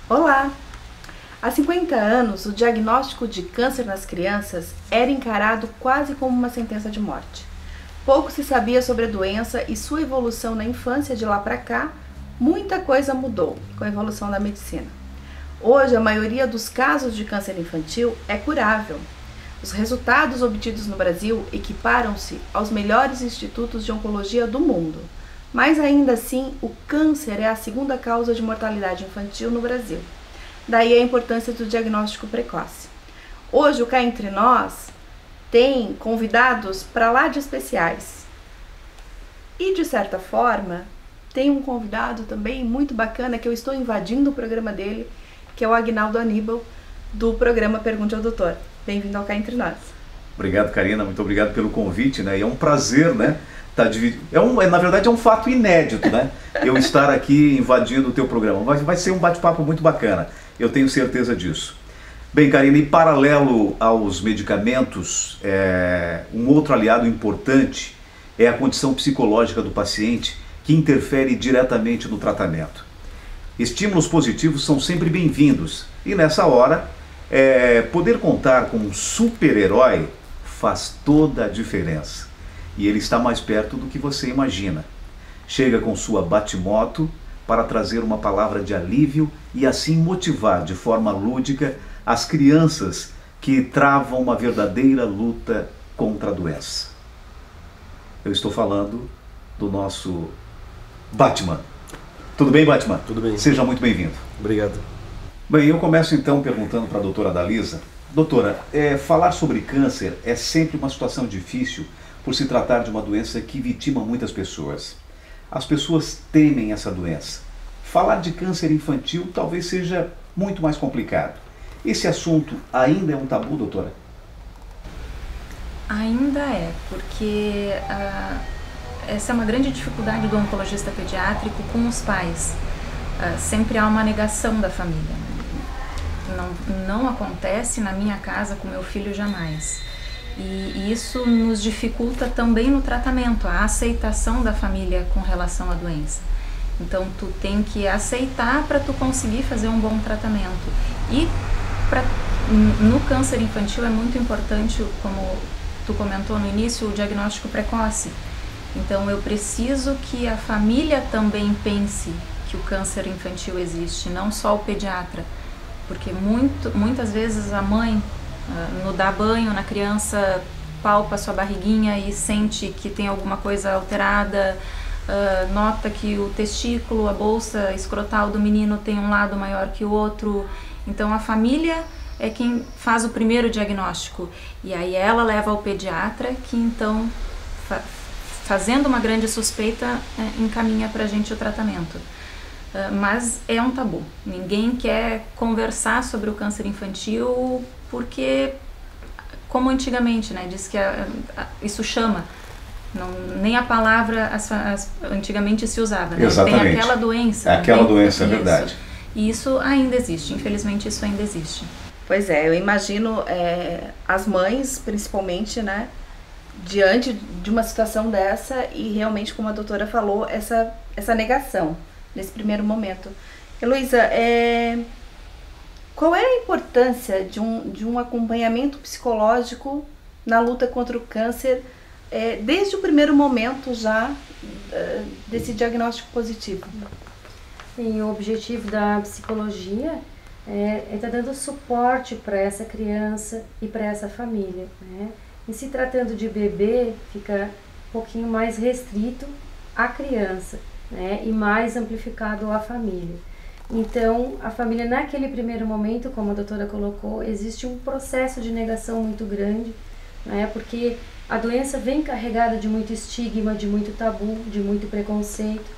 Olá! Há 50 anos, o diagnóstico de câncer nas crianças era encarado quase como uma sentença de morte. Pouco se sabia sobre a doença e sua evolução na infância. De lá para cá, muita coisa mudou com a evolução da medicina. Hoje, a maioria dos casos de câncer infantil é curável. Os resultados obtidos no Brasil equiparam-se aos melhores institutos de oncologia do mundo. Mas ainda assim, o câncer é a segunda causa de mortalidade infantil no Brasil. Daí a importância do diagnóstico precoce. Hoje, o Cá Entre Nós tem convidados para lá de especiais. E, de certa forma, tem um convidado também muito bacana que eu estou invadindo o programa dele, que é o Agnaldo Aníbal, do programa Pergunte ao Doutor. Bem-vindo ao Cá Entre Nós. Obrigado, Karina. Muito obrigado pelo convite, né? E é um prazer, né? Na verdade é um fato inédito, né? Eu estar aqui invadindo o teu programa. Vai ser um bate-papo muito bacana, eu tenho certeza disso. Bem, Karina, em paralelo aos medicamentos, um outro aliado importante é a condição psicológica do paciente, que interfere diretamente no tratamento. Estímulos positivos são sempre bem-vindos e nessa hora, poder contar com um super-herói faz toda a diferença. E ele está mais perto do que você imagina. Chega com sua Batimoto para trazer uma palavra de alívio e assim motivar de forma lúdica as crianças que travam uma verdadeira luta contra a doença. Eu estou falando do nosso Batman. Tudo bem, Batman? Tudo bem. Seja muito bem-vindo. Obrigado. Bem, eu começo então perguntando para a doutora Dalisa. Doutora, falar sobre câncer é sempre uma situação difícil por se tratar de uma doença que vitima muitas pessoas. As pessoas temem essa doença. Falar de câncer infantil talvez seja muito mais complicado. Esse assunto ainda é um tabu, doutora? Ainda é, porque essa é uma grande dificuldade do oncologista pediátrico com os pais. Sempre há uma negação da família. Não acontece na minha casa com meu filho jamais. E isso nos dificulta também no tratamento, a aceitação da família com relação à doença. Então tu tem que aceitar para tu conseguir fazer um bom tratamento. E no câncer infantil é muito importante, como tu comentou no início, o diagnóstico precoce. Então eu preciso que a família também pense que o câncer infantil existe, não só o pediatra. Porque muitas vezes a mãe, no dar banho na criança, palpa sua barriguinha e sente que tem alguma coisa alterada, nota que o testículo, a bolsa escrotal do menino tem um lado maior que o outro. Então a família é quem faz o primeiro diagnóstico e aí ela leva ao pediatra, que então, fazendo uma grande suspeita, encaminha pra gente o tratamento. Mas é um tabu. Ninguém quer conversar sobre o câncer infantil porque, como antigamente, né, diz que isso chama. Nem a palavra antigamente se usava, né? Exatamente. Tem aquela doença. Aquela doença, é verdade. E isso ainda existe, infelizmente isso ainda existe. Pois é, eu imagino as mães, principalmente, né, diante de uma situação dessa e realmente, como a doutora falou, essa negação nesse primeiro momento. Heloísa, qual é a importância de um acompanhamento psicológico na luta contra o câncer desde o primeiro momento já desse diagnóstico positivo? Sim, o objetivo da psicologia é estar dando suporte para essa criança e para essa família, né? E se tratando de bebê, fica um pouquinho mais restrito à criança, né? E mais amplificado à família. Então, a família naquele primeiro momento, como a doutora colocou, existe um processo de negação muito grande, né? Porque a doença vem carregada de muito estigma, de muito tabu, de muito preconceito.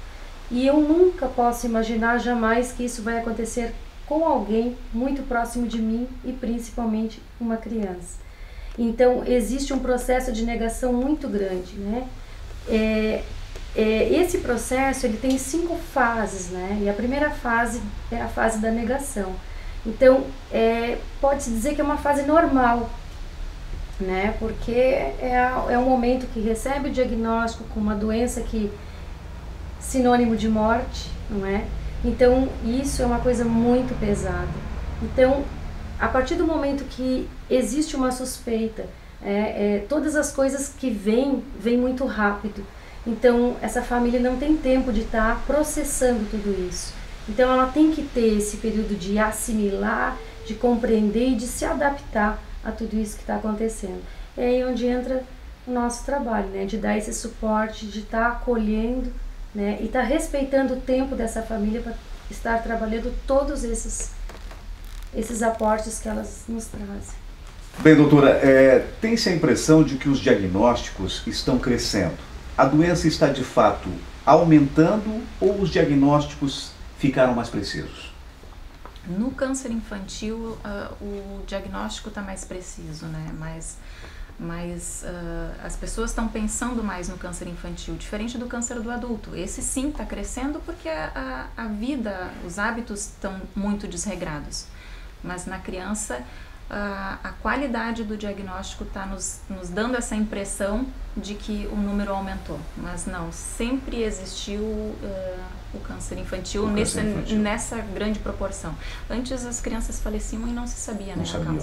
E eu nunca posso imaginar jamais que isso vai acontecer com alguém muito próximo de mim e principalmente uma criança. Então existe um processo de negação muito grande, né? Esse processo ele tem 5 fases, né? E a primeira fase é a fase da negação. Então pode-se dizer que é uma fase normal, né? Porque é um momento que recebe o diagnóstico com uma doença que sinônimo de morte, não é? Então isso é uma coisa muito pesada. Então a partir do momento que existe uma suspeita, todas as coisas que vêm muito rápido. Então essa família não tem tempo de estar processando tudo isso. Então ela tem que ter esse período de assimilar, de compreender e de se adaptar a tudo isso que está acontecendo. É aí onde entra o nosso trabalho, né? De dar esse suporte, de estar acolhendo, né? E estar respeitando o tempo dessa família para estar trabalhando todos esses aportes que elas nos trazem. Bem, doutora, tem-se a impressão de que os diagnósticos estão crescendo. A doença está de fato aumentando ou os diagnósticos ficaram mais precisos? No câncer infantil, o diagnóstico está mais preciso, né? Mas as pessoas estão pensando mais no câncer infantil, diferente do câncer do adulto. Esse sim está crescendo porque a vida, os hábitos estão muito desregrados. Mas na criança, a qualidade do diagnóstico está nos dando essa impressão de que o número aumentou. Mas não, sempre existiu o câncer infantil, nessa grande proporção. Antes as crianças faleciam e não se sabia, né? Não sabia,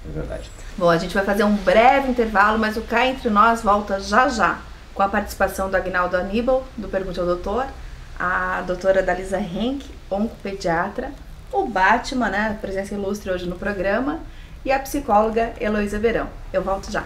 é verdade. Bom, a gente vai fazer um breve intervalo, mas o Cá Entre Nós volta já com a participação do Agnaldo Aníbal, do Pergunte ao Doutor, a doutora Dalisa Henk, oncopediatra, o Batman, né, presença ilustre hoje no programa, e a psicóloga Heloísa Verão. Eu volto já.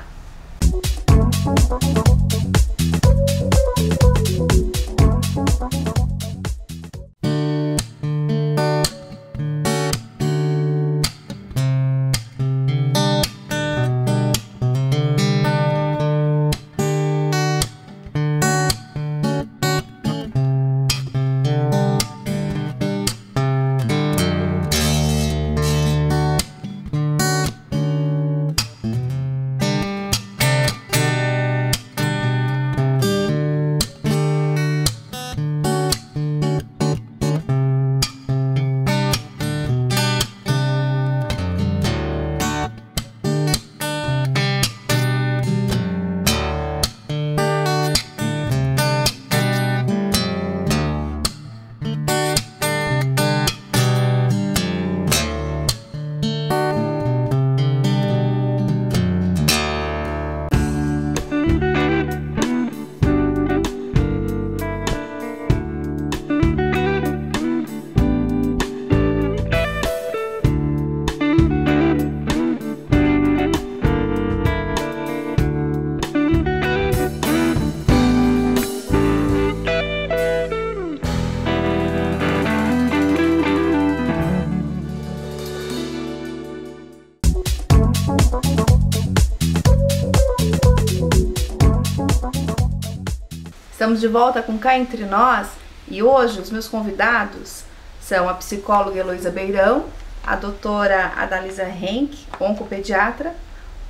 Estamos de volta com Cá Entre Nós e hoje os meus convidados são a psicóloga Heloísa Beirão, a doutora Adalisa Henk, oncopediatra,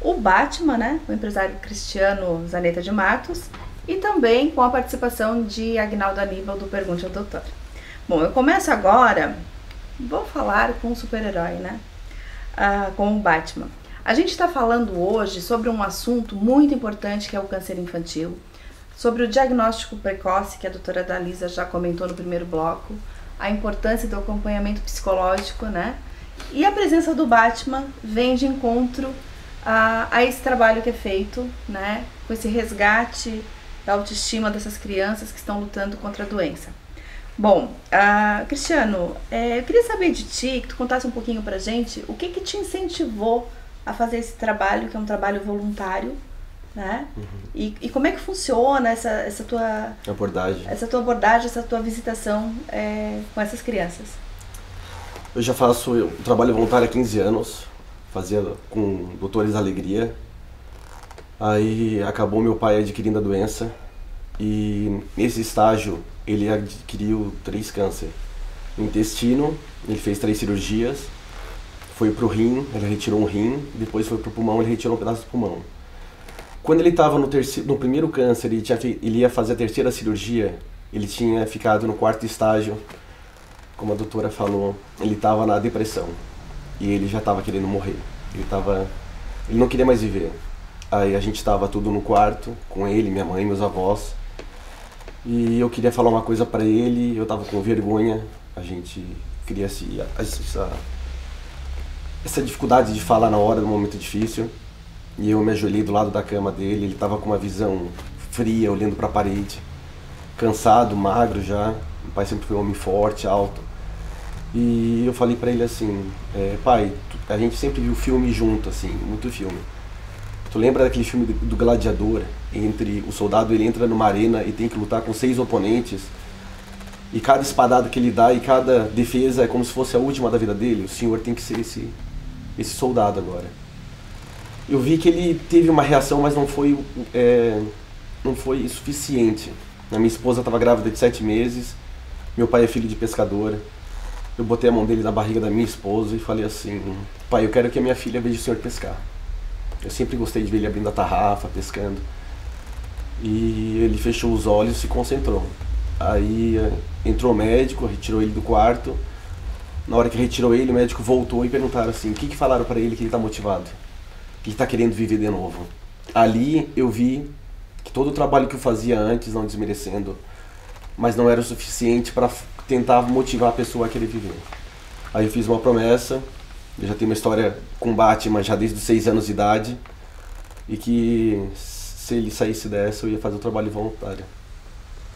o Batman, né, o empresário Cristiano Zanetta de Matos, e também com a participação de Agnaldo Aníbal do Pergunte ao Doutor. Bom, eu começo agora, vou falar com o super-herói, né, com o Batman. A gente está falando hoje sobre um assunto muito importante que é o câncer infantil, sobre o diagnóstico precoce, que a doutora Dalisa já comentou no primeiro bloco, a importância do acompanhamento psicológico, né? E a presença do Batman vem de encontro a esse trabalho que é feito, né? Com esse resgate da autoestima dessas crianças que estão lutando contra a doença. Bom, Cristiano, eu queria saber de ti, que tu contasse um pouquinho pra gente, o que te incentivou a fazer esse trabalho, que é um trabalho voluntário, né? Uhum. E como é que funciona essa tua abordagem, essa tua visitação com essas crianças? Eu já faço o trabalho voluntário há 15 anos, fazia com Doutores Alegria. Aí acabou meu pai adquirindo a doença e nesse estágio ele adquiriu 3 câncer. no intestino, ele fez 3 cirurgias, foi pro rim, ele retirou um rim, depois foi pro pulmão, ele retirou um pedaço do pulmão. Quando ele estava no primeiro câncer, ele ia fazer a 3ª cirurgia, ele tinha ficado no 4º estágio, como a doutora falou, ele estava na depressão e ele já estava querendo morrer, ele não queria mais viver. Aí a gente estava tudo no quarto, com ele, minha mãe, meus avós, e eu queria falar uma coisa para ele, eu estava com vergonha, a gente queria essa dificuldade de falar na hora do momento difícil, e eu me ajoelhei do lado da cama dele, ele estava com uma visão fria, olhando para a parede, cansado, magro já, meu pai sempre foi um homem forte, alto, e eu falei para ele assim, pai, a gente sempre viu filme junto, assim, muito filme. Tu lembra daquele filme do Gladiador, o soldado ele entra numa arena e tem que lutar com 6 oponentes, e cada espadada que ele dá e cada defesa é como se fosse a última da vida dele, o senhor tem que ser esse soldado agora. Eu vi que ele teve uma reação, mas não foi suficiente. A minha esposa estava grávida de 7 meses, meu pai é filho de pescador, eu botei a mão dele na barriga da minha esposa e falei assim, pai, eu quero que a minha filha veja o senhor pescar. Eu sempre gostei de ver ele abrindo a tarrafa, pescando. E ele fechou os olhos e se concentrou. Aí entrou o médico, retirou ele do quarto. Na hora que retirou ele, o médico voltou e perguntaram assim, o que falaram para ele que ele está motivado? Que ele está querendo viver de novo. Ali eu vi que todo o trabalho que eu fazia antes, não desmerecendo, mas não era o suficiente para tentar motivar a pessoa a querer viver. Aí eu fiz uma promessa. Eu já tenho uma história com Batman já desde os 6 anos de idade, e que se ele saísse dessa eu ia fazer o trabalho voluntário.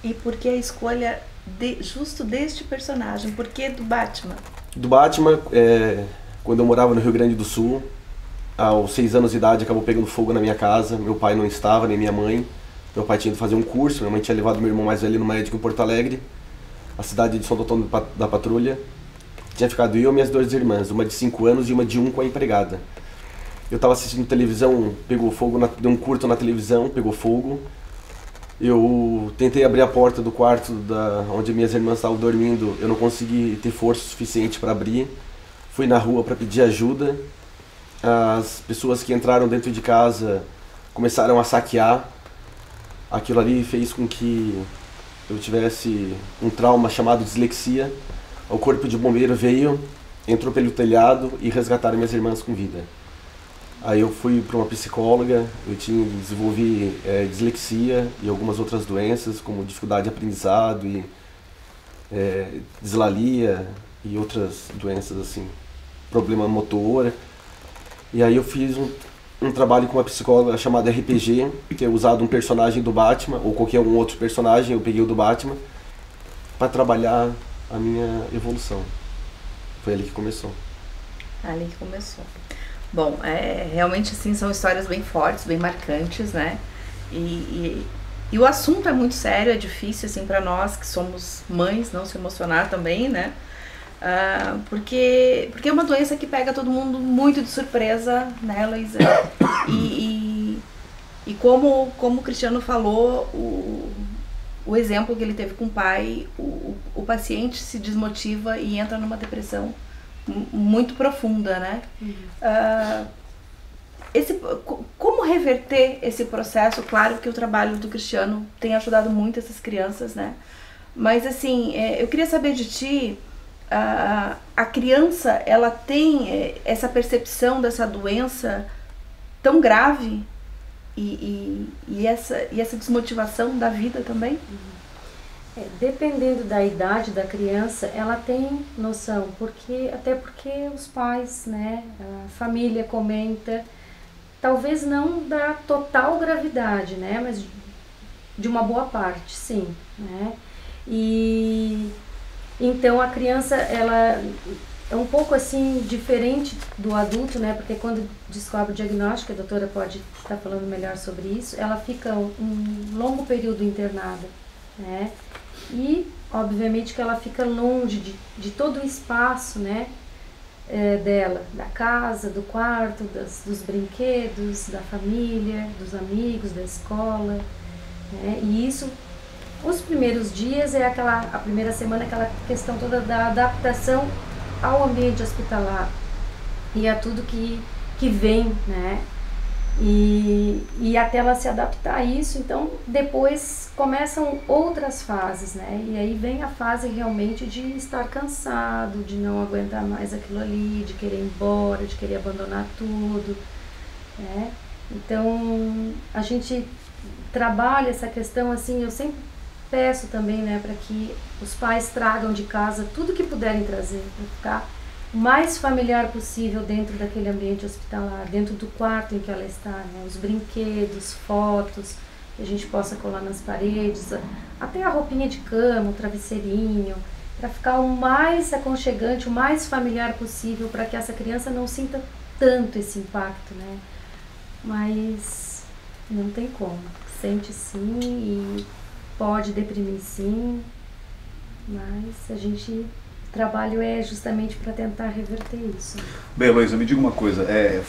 E por que a escolha justo deste personagem? Por que do Batman? Do Batman, quando eu morava no Rio Grande do Sul, aos 6 anos de idade acabou pegando fogo na minha casa, meu pai não estava, nem minha mãe. Meu pai tinha ido fazer um curso, minha mãe tinha levado meu irmão mais velho no médico em Porto Alegre, a cidade de São Antônio da Patrulha. Tinha ficado eu e minhas 2 irmãs, uma de 5 anos e uma de 1 com a empregada. Eu estava assistindo televisão, pegou fogo, deu um curto na televisão, pegou fogo. Eu tentei abrir a porta do quarto onde minhas irmãs estavam dormindo, eu não consegui ter força suficiente para abrir. Fui na rua para pedir ajuda. As pessoas que entraram dentro de casa começaram a saquear. Aquilo ali fez com que eu tivesse um trauma chamado dislexia. O corpo de bombeiro veio, entrou pelo telhado e resgataram minhas irmãs com vida. Aí eu fui para uma psicóloga, eu desenvolvi dislexia e algumas outras doenças, como dificuldade de aprendizado e dislalia e outras doenças assim, problema motor. E aí eu fiz um trabalho com uma psicóloga chamada RPG, que é usado um personagem do Batman, ou qualquer um outro personagem, eu peguei o do Batman, para trabalhar a minha evolução. Foi ali que começou. Ali que começou. Bom, realmente assim, são histórias bem fortes, bem marcantes, né? E o assunto é muito sério, é difícil assim para nós que somos mães não se emocionar também, né? Porque é uma doença que pega todo mundo muito de surpresa, né, Luísa? E como o Cristiano falou, o exemplo que ele teve com o pai, o paciente se desmotiva e entra numa depressão muito profunda, né? Como reverter esse processo? Claro que o trabalho do Cristiano tem ajudado muito essas crianças, né? Mas assim, eu queria saber de ti, a criança, ela tem essa percepção dessa doença tão grave e essa desmotivação da vida também? Dependendo da idade da criança, ela tem noção, até porque os pais, né, a família comenta, talvez não da total gravidade, né, mas de uma boa parte, sim, né, e então a criança, ela é um pouco assim diferente do adulto, né, porque quando descobre o diagnóstico, a doutora pode estar falando melhor sobre isso, ela fica um longo período internada, né, e obviamente que ela fica longe de todo o espaço, né, dela, da casa, do quarto, dos brinquedos, da família, dos amigos, da escola, né, e isso Os primeiros dias a primeira semana, aquela questão toda da adaptação ao ambiente hospitalar e a tudo que vem, né? E até ela se adaptar a isso, então depois começam outras fases, né? E aí vem a fase realmente de estar cansado, de não aguentar mais aquilo ali, de querer ir embora, de querer abandonar tudo, né? Então a gente trabalha essa questão assim, eu sempre peço também, né, para que os pais tragam de casa tudo que puderem trazer, para ficar o mais familiar possível dentro daquele ambiente hospitalar, dentro do quarto em que ela está, né? Os brinquedos, fotos que a gente possa colar nas paredes, até a roupinha de cama, o travesseirinho, para ficar o mais aconchegante, o mais familiar possível, para que essa criança não sinta tanto esse impacto, né? Mas não tem como, sente sim e pode deprimir sim, mas o trabalho é justamente para tentar reverter isso. Bem, Heloísa, me diga uma coisa,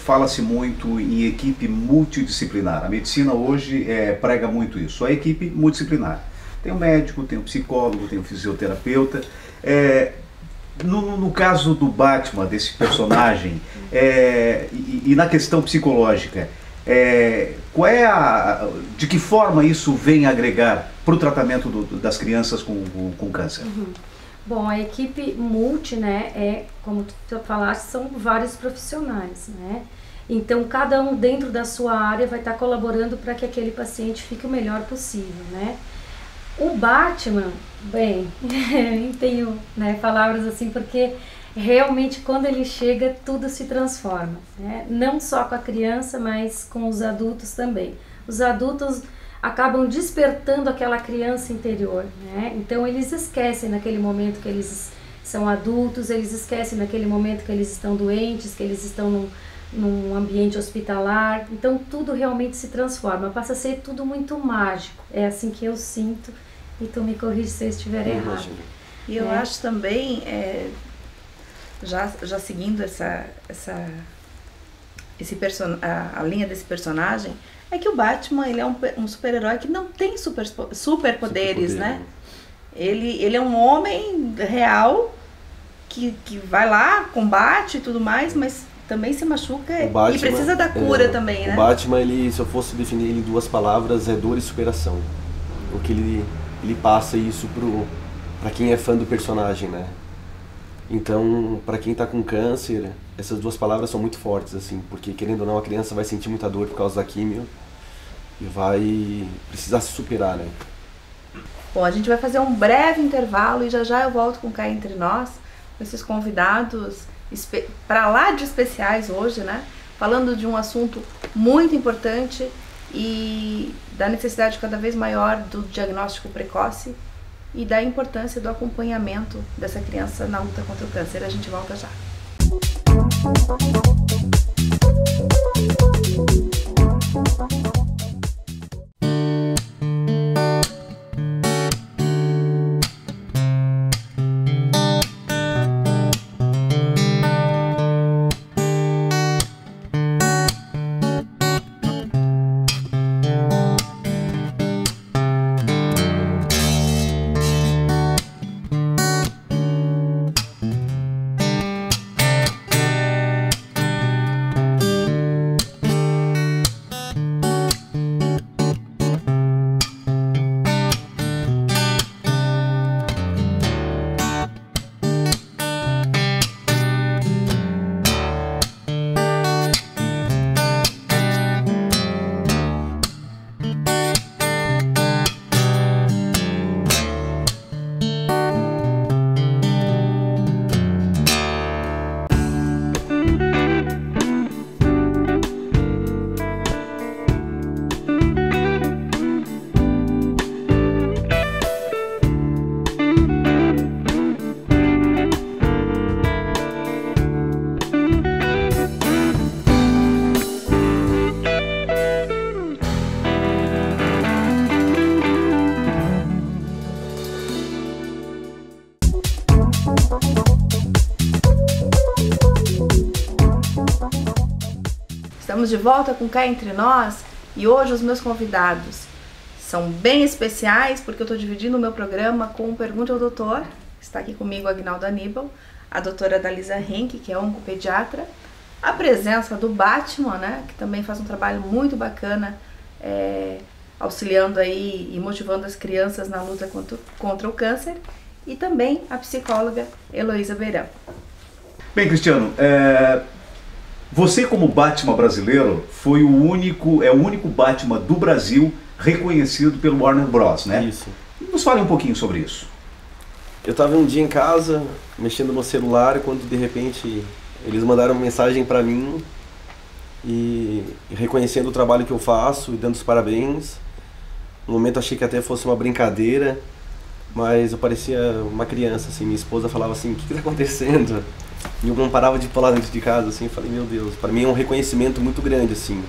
fala-se muito em equipe multidisciplinar. A medicina hoje prega muito isso, a equipe multidisciplinar. Tem o médico, tem o psicólogo, tem o fisioterapeuta. No caso do Batman, desse personagem, e na questão psicológica, de que forma isso vem agregar para o tratamento das crianças com câncer? Uhum. Bom, a equipe multi, né, como tu falaste, são vários profissionais, né? Então, cada um dentro da sua área vai estar colaborando para que aquele paciente fique o melhor possível, né? O Batman, bem, tenho, né, palavras assim, porque realmente quando ele chega, tudo se transforma, né? Não só com a criança, mas com os adultos também. Os adultos acabam despertando aquela criança interior, né? Então eles esquecem naquele momento que eles são adultos, eles esquecem naquele momento que eles estão doentes, que eles estão num ambiente hospitalar. Então tudo realmente se transforma, passa a ser tudo muito mágico. É assim que eu sinto, e tu me corrige se eu estiver errado. E eu acho também, já seguindo a linha desse personagem, é que o Batman, ele é um super-herói que não tem superpoderes, né? Ele é um homem real que vai lá, combate e tudo mais, mas também se machuca Batman, e precisa da cura também, né? O Batman, se eu fosse definir ele em 2 palavras, é dor e superação. O que ele passa isso para quem é fã do personagem, né? Então, para quem está com câncer, essas 2 palavras são muito fortes, assim, porque querendo ou não, a criança vai sentir muita dor por causa da químio e vai precisar se superar, né? Bom, a gente vai fazer um breve intervalo e já eu volto com Cá Entre Nós, com esses convidados para lá de especiais hoje, né? Falando de um assunto muito importante e da necessidade cada vez maior do diagnóstico precoce e da importância do acompanhamento dessa criança na luta contra o câncer. A gente volta já. Estamos de volta com Cá Entre Nós e hoje os meus convidados são bem especiais porque eu estou dividindo o meu programa com Pergunte ao Doutor. Está aqui comigo a Aguinaldo Aníbal, a doutora Dalisa Henke, que é oncopediatra, a presença do Batman, né, que também faz um trabalho muito bacana, auxiliando aí e motivando as crianças na luta contra o câncer, e também a psicóloga Heloísa Beirão. Bem, Cristiano, você como Batman brasileiro foi o único Batman do Brasil reconhecido pelo Warner Bros, né? Isso. Nos fale um pouquinho sobre isso. Eu estava um dia em casa, mexendo no celular, quando de repente eles mandaram uma mensagem para mim e reconhecendo o trabalho que eu faço e dando os parabéns. No momento achei que até fosse uma brincadeira, mas eu parecia uma criança, assim. Minha esposa falava assim, o que está acontecendo? E eu não parava de pular dentro de casa, assim. Eu falei, meu Deus, para mim é um reconhecimento muito grande, assim.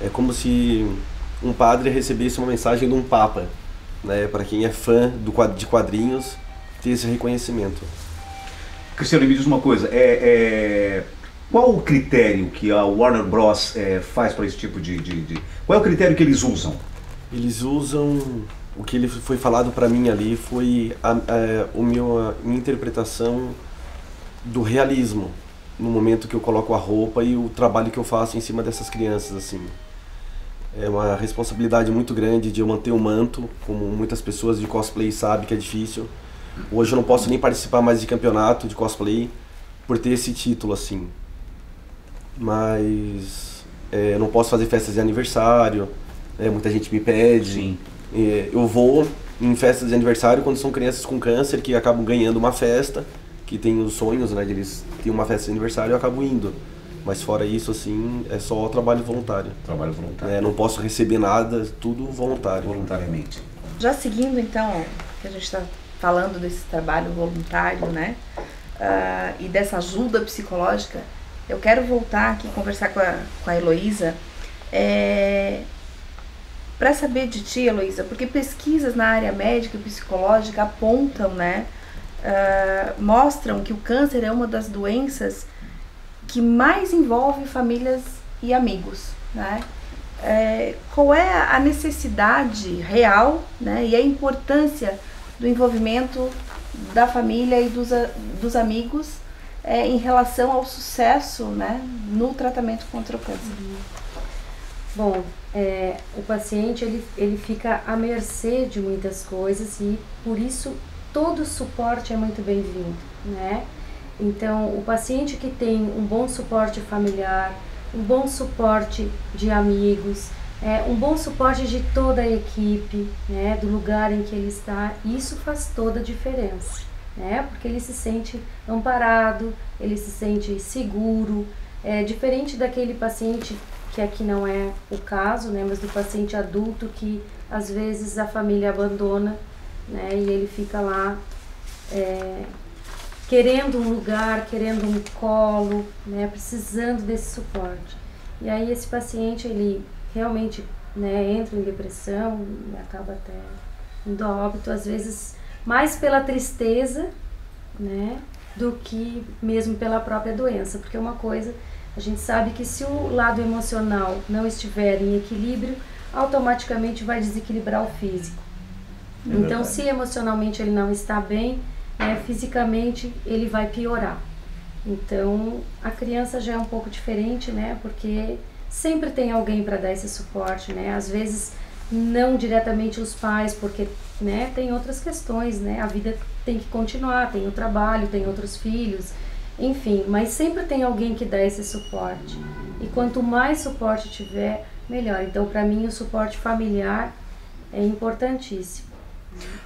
É como se um padre recebesse uma mensagem de um papa, né? Para quem é fã de quadrinhos, ter esse reconhecimento. Cristiano, me diz uma coisa, qual o critério que a Warner Bros. Faz para esse tipo de... Qual é o critério que eles usam? Eles usam... O que ele foi falado para mim ali foi minha interpretação do realismo, no momento que eu coloco a roupa e o trabalho que eu faço em cima dessas crianças, assim. É uma responsabilidade muito grande de eu manter o manto, como muitas pessoas de cosplay sabem que é difícil. Hoje eu não posso nem participar mais de campeonato de cosplay por ter esse título, assim. Mas eu não posso fazer festas de aniversário, muita gente me pede. Sim. Eu vou em festas de aniversário quando são crianças com câncer que acabam ganhando uma festa, que tem os sonhos, né, de eles terem uma festa de aniversário, eu acabo indo. Mas fora isso, assim, é só trabalho voluntário. Trabalho voluntário. Não posso receber nada, tudo voluntário. Voluntariamente. Já seguindo, então, que a gente está falando desse trabalho voluntário, né, e dessa ajuda psicológica, eu quero voltar aqui e conversar com a Heloísa, para saber de ti, Heloísa, porque pesquisas na área médica e psicológica apontam, né, mostram que o câncer é uma das doenças que mais envolve famílias e amigos, né? Qual é a necessidade real, né, e a importância do envolvimento da família e dos amigos em relação ao sucesso, né, no tratamento contra o câncer? Bom, o paciente ele fica à mercê de muitas coisas e por isso todo suporte é muito bem-vindo, né? Então, o paciente que tem um bom suporte familiar, um bom suporte de amigos, um bom suporte de toda a equipe, né, do lugar em que ele está, isso faz toda a diferença, né? Porque ele se sente amparado, ele se sente seguro, diferente daquele paciente que aqui não é o caso, né, mas do paciente adulto que às vezes a família abandona, né, e ele fica lá querendo um lugar, querendo um colo, né, precisando desse suporte. E aí esse paciente, ele realmente, né, entra em depressão e acaba até indo a óbito, às vezes mais pela tristeza, né, do que mesmo pela própria doença, porque uma coisa, a gente sabe que se o lado emocional não estiver em equilíbrio, automaticamente vai desequilibrar o físico. Então, se emocionalmente ele não está bem, fisicamente ele vai piorar. Então, a criança já é um pouco diferente, né? Porque sempre tem alguém para dar esse suporte, né? Às vezes não diretamente os pais, porque, né, tem outras questões, né? A vida tem que continuar, tem o trabalho, tem outros filhos, enfim, mas sempre tem alguém que dá esse suporte. E quanto mais suporte tiver, melhor. Então, para mim, o suporte familiar é importantíssimo.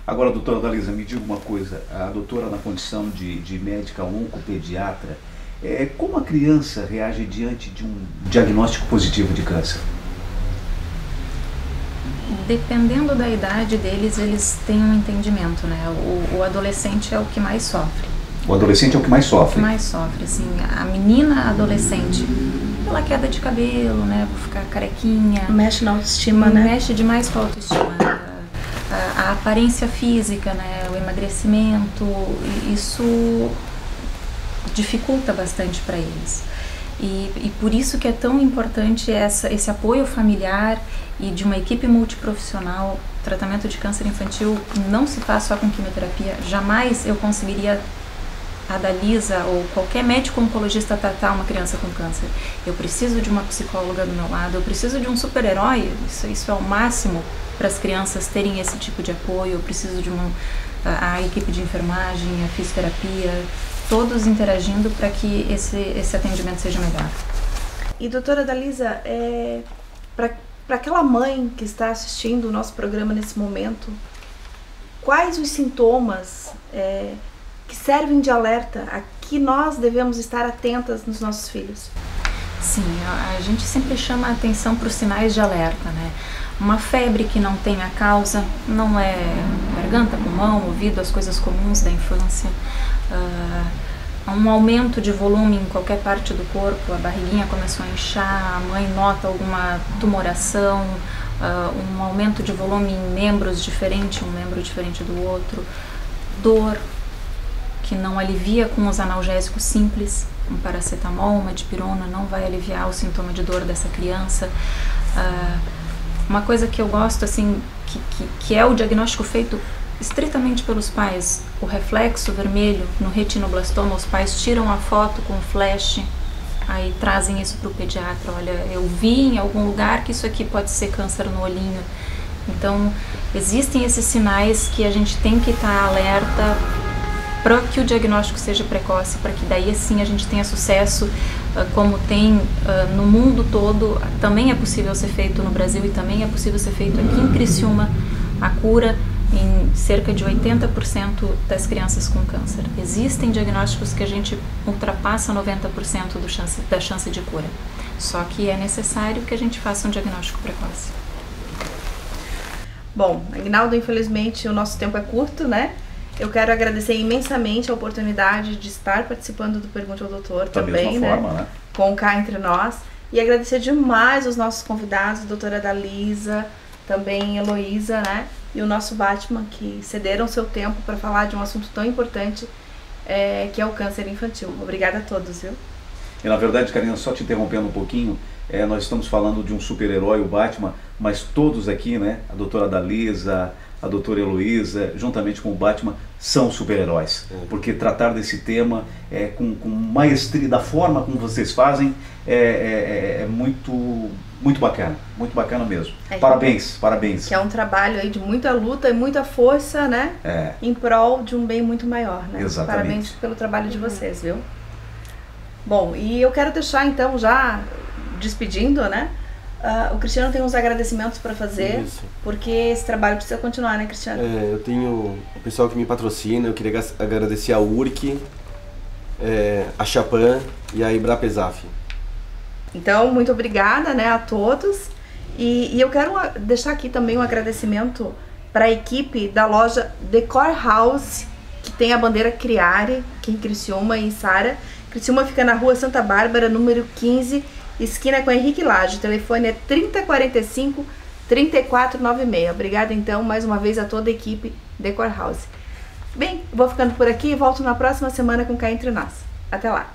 Agora, doutora Dalisa, me diga uma coisa, a doutora na condição de médica oncopediatra, como a criança reage diante de um diagnóstico positivo de câncer? Dependendo da idade deles, eles têm um entendimento, né? O adolescente é o que mais sofre. O adolescente é o que mais sofre? O que mais sofre, assim, a menina adolescente, pela queda de cabelo, né, por ficar carequinha. Mexe na autoestima, né? Mexe demais com a autoestima. A aparência física, né, o emagrecimento, isso dificulta bastante para eles. E por isso que é tão importante esse apoio familiar e de uma equipe multiprofissional. O tratamento de câncer infantil não se faz só com quimioterapia. Jamais eu conseguiria, a Dalisa ou qualquer médico oncologista, tratar uma criança com câncer. Eu preciso de uma psicóloga do meu lado, eu preciso de um super-herói, isso é o máximo para as crianças terem esse tipo de apoio. Eu preciso de a equipe de enfermagem, a fisioterapia, todos interagindo para que esse atendimento seja melhor. E doutora Dalisa, para aquela mãe que está assistindo o nosso programa nesse momento, quais os sintomas que servem de alerta a que nós devemos estar atentas nos nossos filhos? Sim, a gente sempre chama a atenção para os sinais de alerta, né? Uma febre que não tem a causa, não é garganta, pulmão, ouvido, as coisas comuns da infância. Um aumento de volume em qualquer parte do corpo, a barriguinha começou a inchar, a mãe nota alguma tumoração, um aumento de volume em membros diferente, um membro diferente do outro, dor que não alivia com os analgésicos simples, um paracetamol, uma dipirona não vai aliviar o sintoma de dor dessa criança. Uma coisa que eu gosto, assim, que é o diagnóstico feito estritamente pelos pais, o reflexo vermelho no retinoblastoma, os pais tiram a foto com flash, aí trazem isso para o pediatra, olha, eu vi em algum lugar que isso aqui pode ser câncer no olhinho. Então, existem esses sinais que a gente tem que estar alerta para que o diagnóstico seja precoce, para que daí assim a gente tenha sucesso, como tem no mundo todo. Também é possível ser feito no Brasil e também é possível ser feito aqui em Criciúma, a cura em cerca de 80% das crianças com câncer. Existem diagnósticos que a gente ultrapassa 90% da chance de cura, só que é necessário que a gente faça um diagnóstico precoce. Bom, Aguinaldo, infelizmente o nosso tempo é curto, né? Eu quero agradecer imensamente a oportunidade de estar participando do Pergunte ao Doutor também, né? Forma, né? Com Cá Entre Nós. E agradecer demais os nossos convidados, a doutora Dalisa, também Heloísa, né? E o nosso Batman, que cederam seu tempo para falar de um assunto tão importante, que é o câncer infantil. Obrigada a todos, viu? E na verdade, Karina, só te interrompendo um pouquinho, nós estamos falando de um super-herói, o Batman, mas todos aqui, né? A doutora Dalisa, a doutora Heloísa, juntamente com o Batman, são super-heróis. Porque tratar desse tema com maestria, da forma como vocês fazem, é muito bacana mesmo. Parabéns. Que é um trabalho aí de muita luta e muita força, né? Em prol de um bem muito maior, né? Exatamente. Parabéns pelo trabalho de vocês, viu? Bom, e eu quero deixar então, já despedindo, né? O Cristiano tem uns agradecimentos para fazer. Isso. Porque esse trabalho precisa continuar, né, Cristiano? Eu tenho o pessoal que me patrocina, eu queria agradecer a URC, a Chapan e a Ibrapesaf. Então, muito obrigada, né, a todos. E eu quero deixar aqui também um agradecimento para a equipe da loja Decor House, que tem a bandeira Criare, aqui em Criciúma e em Sara. Criciúma fica na rua Santa Bárbara, número 15, esquina com Henrique Lage. O telefone é 3045-3496. Obrigada, então, mais uma vez a toda a equipe Decor House. Bem, vou ficando por aqui e volto na próxima semana com Cá Entre Nós. Até lá!